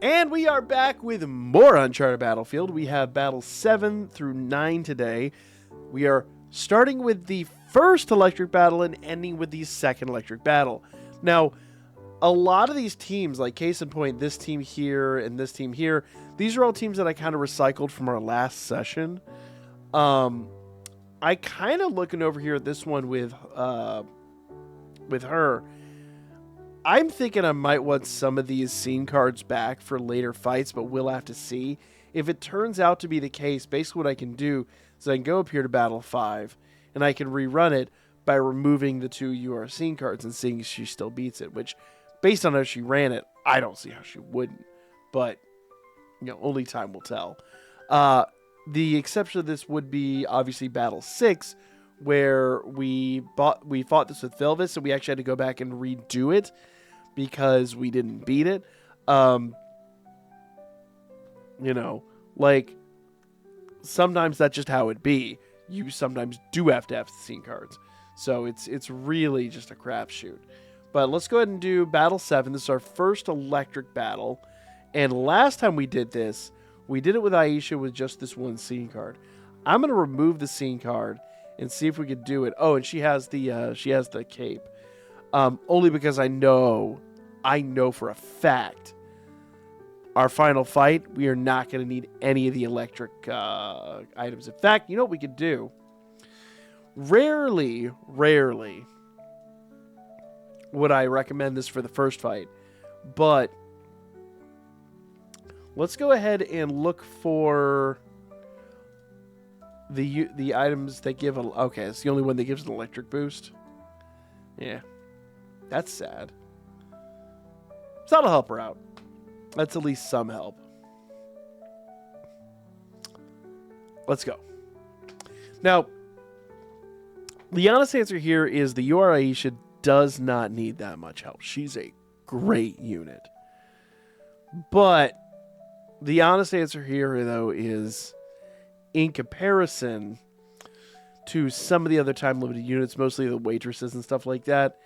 And we are back with more Uncharted Battlefield. We have battles 7 through 9 today. We are starting with the first electric battle and ending with the second electric battle. Now, a lot of these teams, like case in point, this team here and this team here, these are all teams that I kind of recycled from our last session. I kind of looking over here at this one with her. I'm thinking I might want some of these scene cards back for later fights, but we'll have to see. If it turns out to be the case, basically what I can do is I can go up here to Battle 5, and I can rerun it by removing the 2 UR scene cards and seeing if she still beats it, which, based on how she ran it, I don't see how she wouldn't. But, only time will tell. The exception of this would be, obviously, Battle 6, where we fought this with Vilvis, so we actually had to go back and redo it because we didn't beat it. Sometimes that's just how it be. You sometimes do have to have scene cards. So it's really just a crapshoot. But let's go ahead and do Battle 7. This is our first electric battle. And last time we did this, we did it with Aisha with just this one scene card. I'm going to remove the scene card and see if we could do it. Oh, and she has the cape. Only because I know for a fact our final fight, we are not going to need any of the electric items. In fact, you know what we could do? Rarely would I recommend this for the first fight, but let's go ahead and look for the items that give okay, it's the only one that gives an electric boost. Yeah, that's sad. So that'll help her out. That's at least some help. Let's go. Now, the honest answer here is the UR Aisha does not need that much help. She's a great unit. But the honest answer here, though, is in comparison to some of the other time-limited units, mostly the waitresses and stuff like that,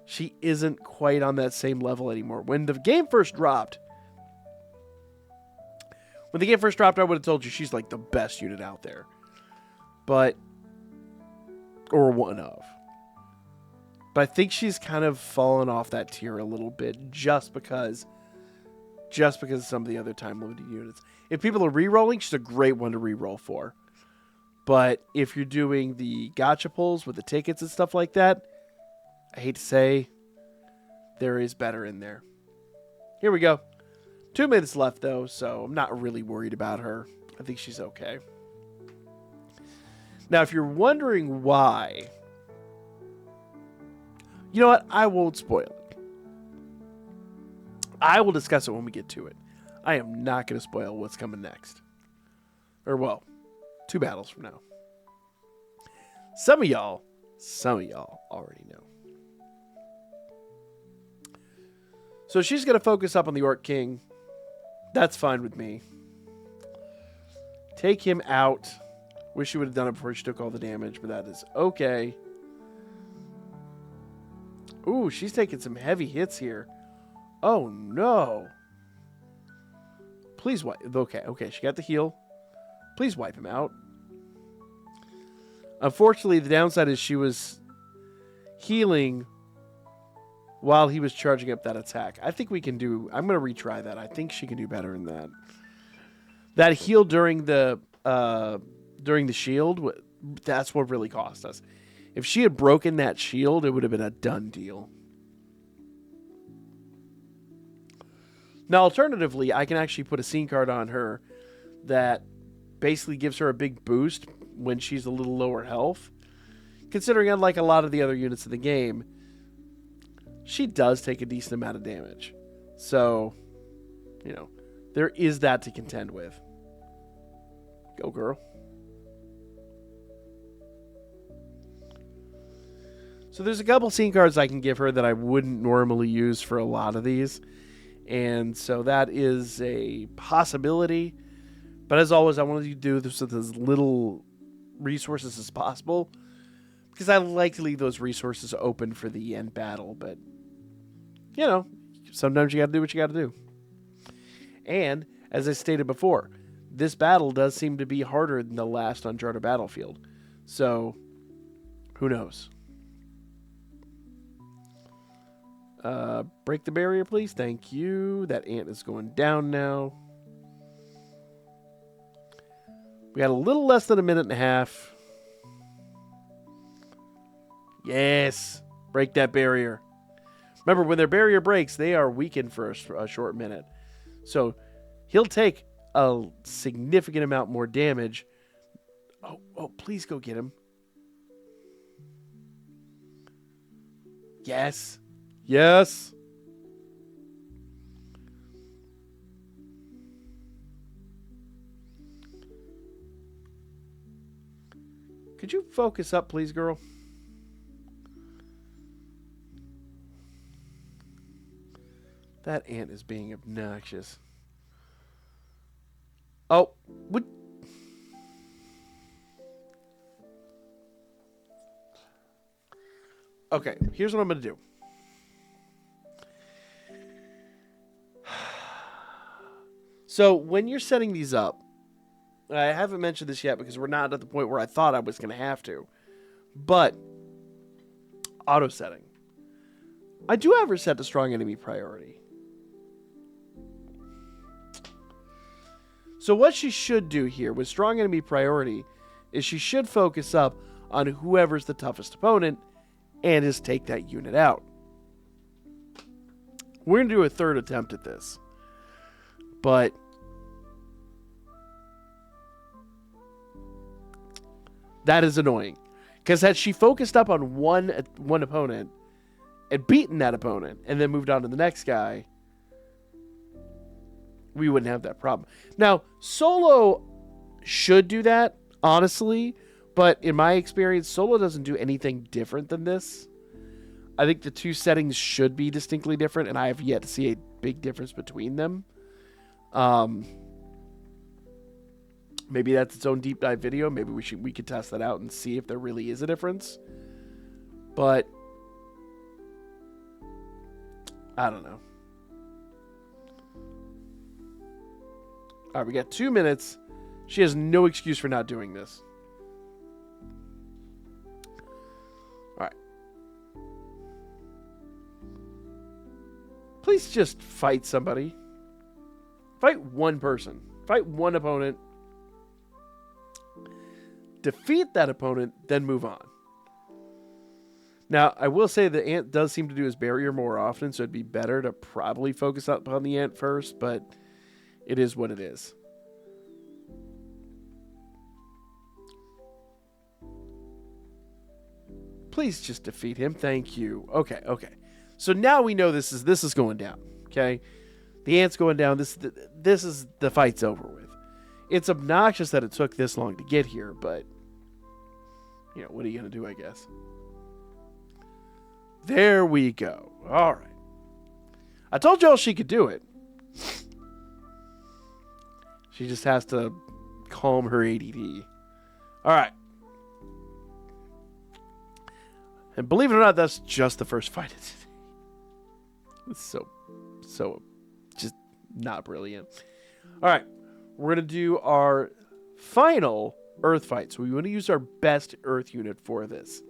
she isn't quite on that same level anymore. When the game first dropped, I would have told you she's like the best unit out there. Or one of. But I think she's kind of fallen off that tier a little bit just because of some of the other time-limited units. If people are re-rolling, she's a great one to re-roll for. But if you're doing the gacha pulls with the tickets and stuff like that, I hate to say, there is better in there. Here we go. 2 minutes left, though, so I'm not really worried about her. I think she's okay. Now, if you're wondering why, you know what? I won't spoil it. I will discuss it when we get to it. I am not going to spoil what's coming next. Or, well, 2 battles from now. Some of y'all already know. So she's going to focus up on the Orc King. That's fine with me. Take him out. Wish she would have done it before she took all the damage, but that is okay. Ooh, she's taking some heavy hits here. Oh, no. Please wipe. Okay, she got the heal. Please wipe him out. Unfortunately, the downside is she was healing while he was charging up that attack. I think we can do... I'm going to retry that. I think she can do better than that. That heal during the shield, that's what really cost us. If she had broken that shield, it would have been a done deal. Now, alternatively, I can actually put a scene card on her that basically gives her a big boost when she's a little lower health. Considering, unlike a lot of the other units in the game, she does take a decent amount of damage. So, there is that to contend with. Go, girl. So there's a couple scene cards I can give her that I wouldn't normally use for a lot of these. And so that is a possibility. But as always, I wanted you to do this with as little resources as possible, because I like to leave those resources open for the end battle. But, sometimes you got to do what you got to do. And, as I stated before, this battle does seem to be harder than the last Uncharted Battlefield. So, who knows? Break the barrier, please. Thank you. That ant is going down now. We got a little less than a minute and a half. Yes. Break that barrier. Remember, when their barrier breaks, they are weakened for a short minute. So, he'll take a significant amount more damage. Oh, please go get him. Yes. Yes. Could you focus up, please, girl? That ant is being obnoxious. Oh, what? Okay, here's what I'm going to do. So, when you're setting these up, I haven't mentioned this yet because we're not at the point where I thought I was going to have to. But, auto setting. I do have her set to strong enemy priority. So what she should do here with strong enemy priority is she should focus up on whoever's the toughest opponent and just take that unit out. We're going to do a third attempt at this. But that is annoying. Because had she focused up on one opponent and beaten that opponent and then moved on to the next guy, we wouldn't have that problem. Now, solo should do that, honestly, but in my experience, solo doesn't do anything different than this. I think the two settings should be distinctly different, and I have yet to see a big difference between them. Maybe that's its own deep dive video. Maybe we could test that out and see if there really is a difference. But I don't know. All right, we got 2 minutes. She has no excuse for not doing this. All right. Please just fight somebody. Fight one person. Fight one opponent. Defeat that opponent, then move on. Now, I will say the ant does seem to do his barrier more often, so it'd be better to probably focus up on the ant first, but it is what it is. Please just defeat him. Thank you. Okay. So now we know this is going down. Okay? The ant's going down. This is the fight's over with. It's obnoxious that it took this long to get here, but you know, what are you going to do, I guess? There we go. All right. I told y'all she could do it. She just has to calm her ADD. All right. And believe it or not, that's just the first fight of today. It's so just not brilliant. All right. We're going to do our final Earth fight. So we want to use our best Earth unit for this.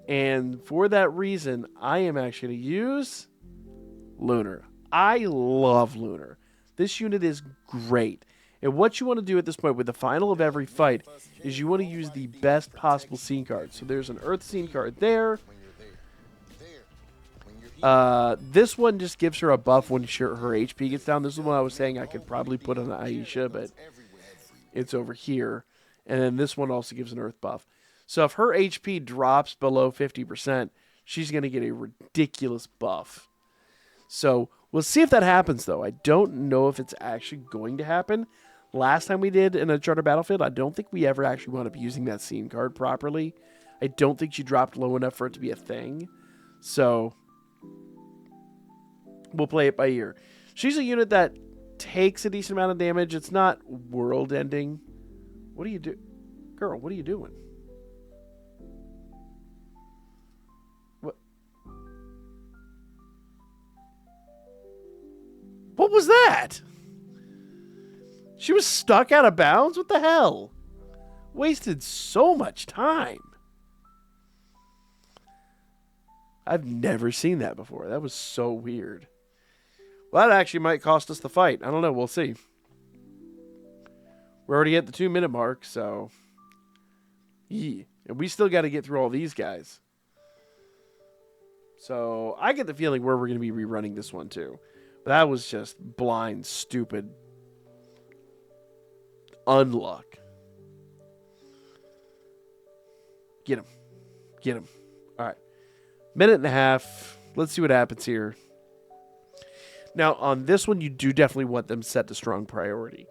And for that reason, I am actually going to use Lunar. I love Lunar. This unit is great. And what you want to do at this point with the final of every fight is you want to use the best possible scene card. So there's an Earth scene card there. This one just gives her a buff when her HP gets down. This is one I was saying I could probably put on Aisha, but it's over here. And then this one also gives an Earth buff. So if her HP drops below 50%, she's going to get a ridiculous buff. So we'll see if that happens, though. I don't know if it's actually going to happen. Last time we did in Uncharted Battlefield, I don't think we ever actually wound up using that scene card properly. I don't think she dropped low enough for it to be a thing. So we'll play it by ear. She's a unit that takes a decent amount of damage. It's not world-ending. What do you do? Girl, what are you doing? What was that? She was stuck out of bounds? What the hell? Wasted so much time. I've never seen that before. That was so weird. Well, that actually might cost us the fight. I don't know. We'll see. We're already at the 2-minute mark, so... Yeah. And we still got to get through all these guys. So, I get the feeling we're going to be rerunning this one, too. But that was just blind, stupid unluck. Get him. Get him. All right. Minute and a half. Let's see what happens here. Now, on this one, you do definitely want them set to strong priority.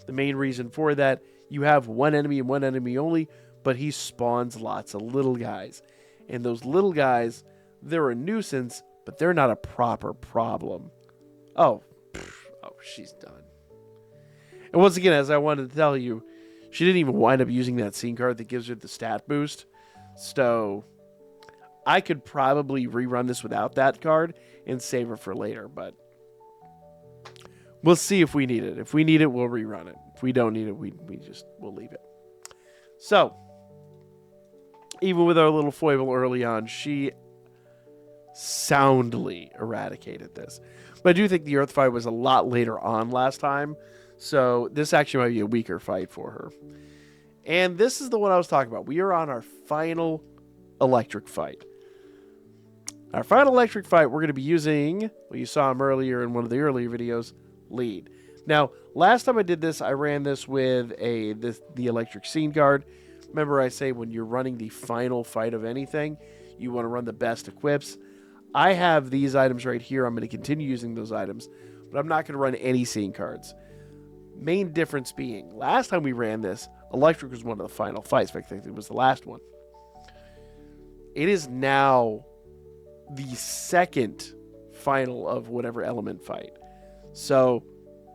The main reason for that, you have one enemy and one enemy only, but he spawns lots of little guys. And those little guys, they're a nuisance, but they're not a proper problem. Oh, she's done. And once again, as I wanted to tell you, she didn't even wind up using that scene card that gives her the stat boost. So, I could probably rerun this without that card and save her for later, but we'll see if we need it. If we need it, we'll rerun it. If we don't need it, we'll leave it. So, even with our little foible early on, she soundly eradicated this. But I do think the Earth fight was a lot later on last time, so this actually might be a weaker fight for her. And this is the one I was talking about. We are on our final electric fight. Our final electric fight, we're going to be using, well, you saw him earlier in one of the earlier videos, lead. Now, last time I did this, I ran this with the electric scene guard. Remember I say when you're running the final fight of anything, you want to run the best equips. I have these items right here. I'm going to continue using those items, but I'm not going to run any scene cards. Main difference being, last time we ran this, electric was one of the final fights. In fact, I think it was the last one. It is now the second final of whatever element fight. So,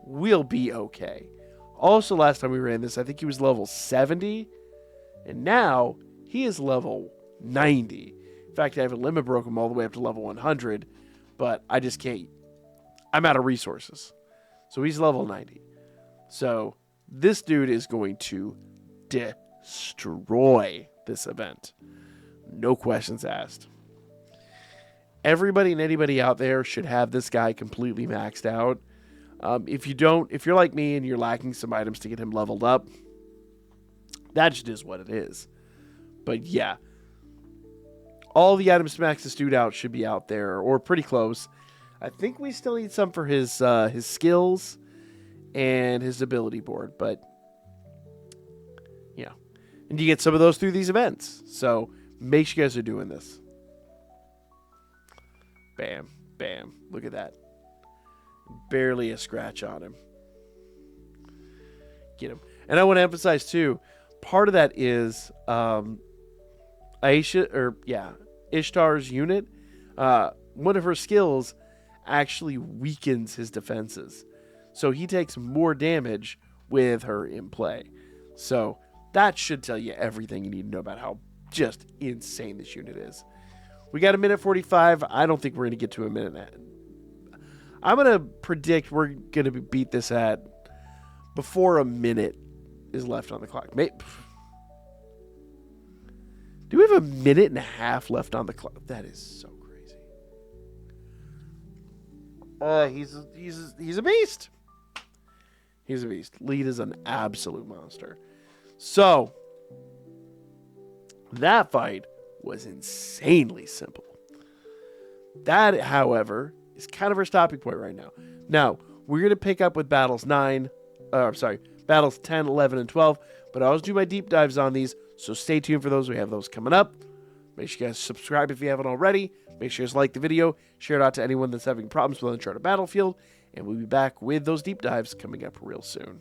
we'll be okay. Also, last time we ran this, I think he was level 70. And now, he is level 90. In fact, I have a limit broke him all the way up to level 100. But I just can't. I'm out of resources. So, he's level 90. So, this dude is going to destroy this event. No questions asked. Everybody and anybody out there should have this guy completely maxed out. If you don't, if you're like me and you're lacking some items to get him leveled up, that just is what it is. But yeah, all the items to max this dude out should be out there or pretty close. I think we still need some for his skills and his ability board, but yeah, and you get some of those through these events. So make sure you guys are doing this. Bam, bam. Look at that. Barely a scratch on him. Get him. And I want to emphasize, too, part of that is Ishtar's unit. One of her skills actually weakens his defenses. So he takes more damage with her in play. So that should tell you everything you need to know about how just insane this unit is. We got a minute 45. I don't think we're going to get to a minute. I'm going to predict we're going to beat this at before a minute is left on the clock. Do we have a minute and a half left on the clock? That is so crazy. He's a beast. He's a beast. Lead is an absolute monster. So, that fight was insanely simple. That, however, is kind of our stopping point right now. Now, we're going to pick up with battles 10, 11, and 12, but I always do my deep dives on these, so stay tuned for those. We have those coming up. Make sure you guys subscribe if you haven't already. Make sure you guys like the video, share it out to anyone that's having problems with Uncharted Battlefield, and we'll be back with those deep dives coming up real soon.